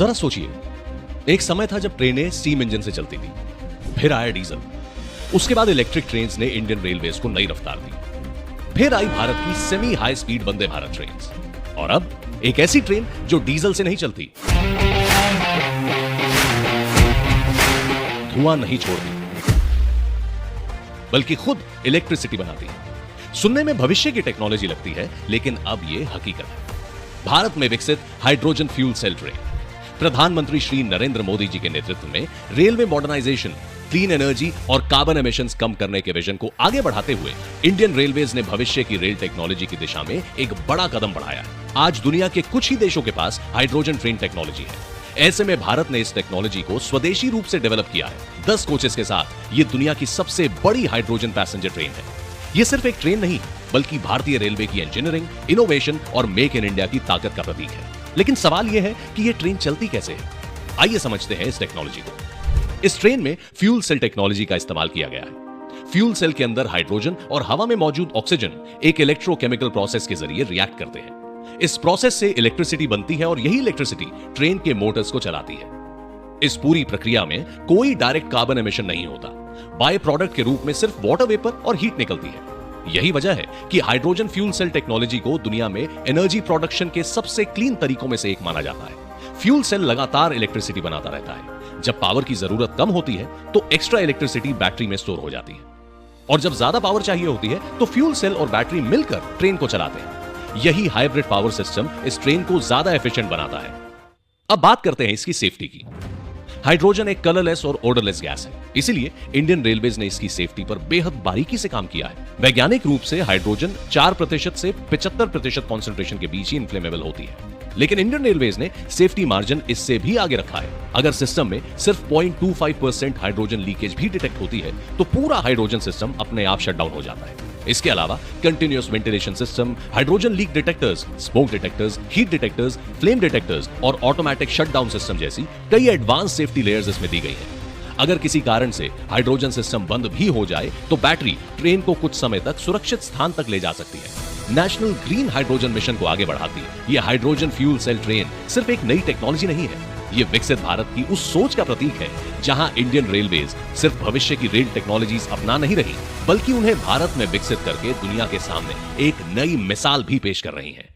जरा सोचिए, एक समय था जब ट्रेनें स्टीम इंजन से चलती थी, फिर आया डीजल, उसके बाद इलेक्ट्रिक ट्रेन्स ने इंडियन रेलवेज को नई रफ्तार दी, फिर आई भारत की semi high speed Vande Bharat trains, और अब एक ऐसी ट्रेन जो डीजल से नहीं चलती, धुआं नहीं छोड़ती, बल्कि खुद इलेक्ट्रिसिटी बनाती है। सुनने में भविष्य की टेक्नोलॉजी लगती है, लेकिन अब यह हकीकत है। भारत में विकसित हाइड्रोजन फ्यूल सेल ट्रेन प्रधानमंत्री श्री नरेंद्र मोदी जी के नेतृत्व में रेलवे मॉडर्नाइजेशन, क्लीन एनर्जी और कार्बन एमिशंस कम करने के विजन को आगे बढ़ाते हुए इंडियन रेलवेज ने भविष्य की रेल टेक्नोलॉजी की दिशा में एक बड़ा कदम बढ़ाया। आज दुनिया के कुछ ही देशों के पास हाइड्रोजन ट्रेन टेक्नोलॉजी है। ऐसे में भारत ने इस टेक्नोलॉजी को स्वदेशी रूप से डेवलप किया है। 10 कोचेस के साथ ये दुनिया की सबसे बड़ी हाइड्रोजन पैसेंजर ट्रेन है। ये सिर्फ एक ट्रेन नहीं, बल्कि भारतीय रेलवे की इंजीनियरिंग, इनोवेशन और मेक इन इंडिया की ताकत का प्रतीक है। लेकिन सवाल यह है कि यह ट्रेन चलती कैसे है? आइए समझते हैं इस टेक्नोलॉजी को। इस ट्रेन में फ्यूल सेल टेक्नोलॉजी का इस्तेमाल किया गया है। फ्यूल सेल के अंदर हाइड्रोजन और हवा में मौजूद ऑक्सीजन एक इलेक्ट्रोकेमिकल प्रोसेस के जरिए रिएक्ट करते हैं। इस प्रोसेस से इलेक्ट्रिसिटी बनती है और यही इलेक्ट्रिसिटी ट्रेन के मोटर्स को चलाती है। इस पूरी प्रक्रिया में कोई डायरेक्ट कार्बन एमिशन नहीं होता। बाय प्रोडक्ट के रूप में सिर्फ वाटर वेपर और हीट निकलती है। यही वजह है कि हाइड्रोजन फ्यूल सेल टेक्नोलॉजी को दुनिया में एनर्जी प्रोडक्शन के सबसे क्लीन तरीकों में से एक माना जाता है। फ्यूल सेल लगातार इलेक्ट्रिसिटी बनाता रहता है। जब पावर की जरूरत कम होती है तो एक्स्ट्रा इलेक्ट्रिसिटी बैटरी में स्टोर हो जाती है, और जब ज्यादा पावर चाहिए होती है तो फ्यूल सेल और बैटरी मिलकर ट्रेन को चलाते हैं। यही हाइब्रिड पावर सिस्टम इस ट्रेन को ज्यादा एफिशिएंट बनाता है। अब बात करते हैं इसकी सेफ्टी की। हाइड्रोजन एक कलरलेस और ओडरलेस गैस है, इसीलिए इंडियन रेलवेज ने इसकी सेफ्टी पर बेहद बारीकी से काम किया है। वैज्ञानिक रूप से हाइड्रोजन 4% से 75% कॉन्सेंट्रेशन के बीच ही इन्फ्लेमेबल होती है, लेकिन इंडियन रेलवेज ने सेफ्टी मार्जिन इससे भी आगे रखा है। अगर सिस्टम में सिर्फ 0.25% हाइड्रोजन लीकेज भी डिटेक्ट होती है तो पूरा हाइड्रोजन सिस्टम अपने आप शट डाउन हो जाता है। इसके अलावा continuous ventilation system, hydrogen leak detectors, smoke detectors, heat detectors, flame detectors और ऑटोमेटिक शटडाउन सिस्टम जैसी कई एडवांस सेफ्टी लेयर्स इसमें दी गई हैं। अगर किसी कारण से हाइड्रोजन सिस्टम बंद भी हो जाए तो बैटरी ट्रेन को कुछ समय तक सुरक्षित स्थान तक ले जा सकती है। नेशनल ग्रीन हाइड्रोजन मिशन को आगे बढ़ाती है। यह हाइड्रोजन फ्यूल सेल ट्रेन सिर्फ एक नई टेक्नोलॉजी नहीं है, ये विकसित भारत की उस सोच का प्रतीक है जहां इंडियन रेलवेज सिर्फ भविष्य की रेल टेक्नोलॉजीज अपना नहीं रही, बल्कि उन्हें भारत में विकसित करके दुनिया के सामने एक नई मिसाल भी पेश कर रही हैं।